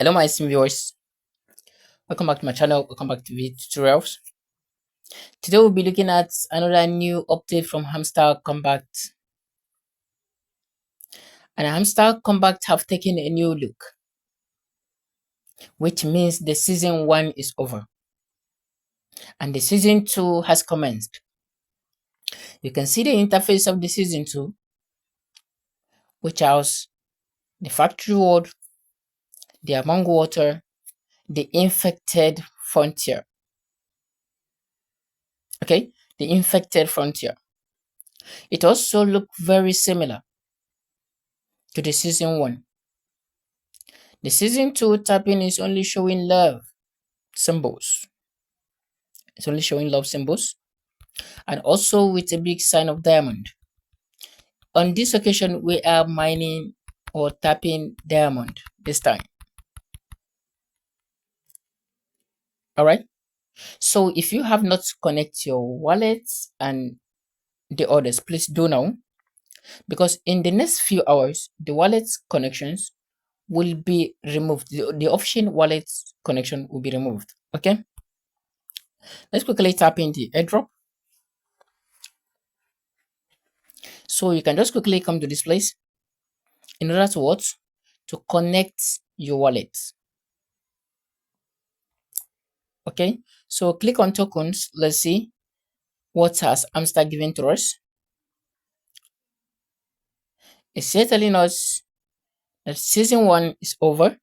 Hello my esteemed viewers, welcome back to my channel, welcome back to video tutorials. Today we'll be looking at another new update from Hamster Kombat. And Hamster Kombat have taken a new look, which means the season 1 is over and the season 2 has commenced. You can see the interface of the season 2, which has the factory world, the among water, the infected frontier. Okay, the infected frontier. It also looks very similar to the season 1. The season 2 tapping is only showing love symbols. It's only showing love symbols and also with a big sign of diamond. On this occasion, we are mining or tapping diamond this time. Alright, so if you have not connected your wallets and the others, please do now, because in the next few hours the wallet connections will be removed. The option wallet connection will be removed. Okay, let's quickly tap in the airdrop. So you can just quickly come to this place in order to what? To connect your wallet. Okay, so click on tokens. Let's see what has Hamster given to us. It's here telling us that season 1 is over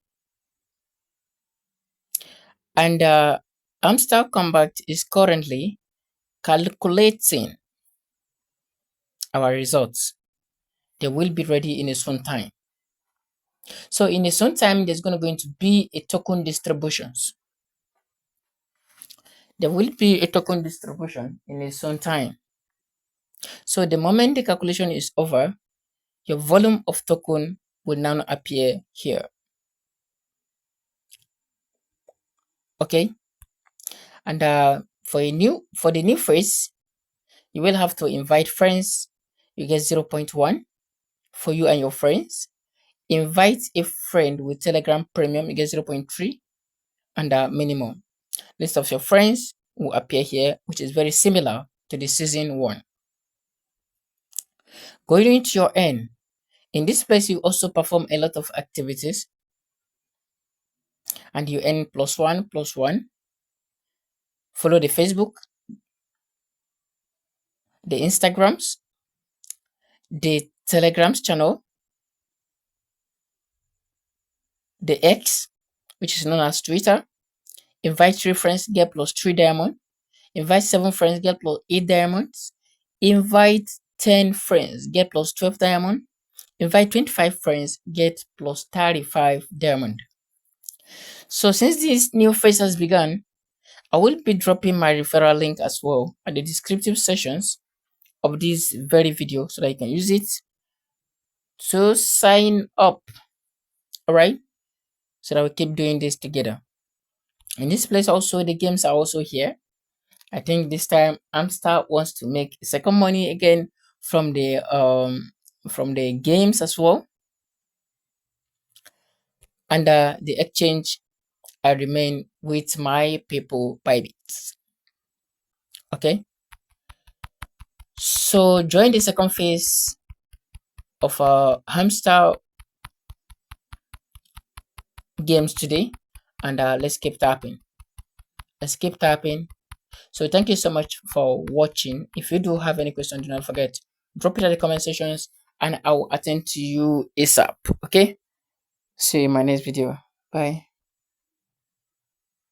and Hamster Kombat is currently calculating our results. They will be ready in a soon time. So in a soon time, there's going to be a token distributions. There will be a token distribution in a soon time. So the moment the calculation is over, your volume of token will now appear here. Okay, and for the new phrase, you will have to invite friends. You get 0.1 for you and your friends. Invite a friend with Telegram Premium, you get 0.3, and minimum. List of your friends will appear here, which is very similar to the season 1. Going into your end, in this place you also perform a lot of activities and you earn +1. Follow the Facebook, the Instagrams, the Telegrams channel, the X, which is known as Twitter. Invite 3 friends, get +3 diamond. Invite 7 friends, get +8 diamonds. Invite 10 friends, get +12 diamond. Invite 25 friends, get +35 diamond. So since this new phase has begun, I will be dropping my referral link as well at the descriptive sections of this very video so that you can use it to sign up. Alright, so that we keep doing this together. In this place also, the games are also here. I think this time Hamster wants to make second money again from the games as well. And the exchange, I remain with my people Bybits. Okay, so join the second phase of Hamster games today, and let's keep tapping. So thank you so much for watching. If you do have any questions, do not forget, drop it in the comment sections and I will attend to you ASAP. Okay, see you in my next video. Bye.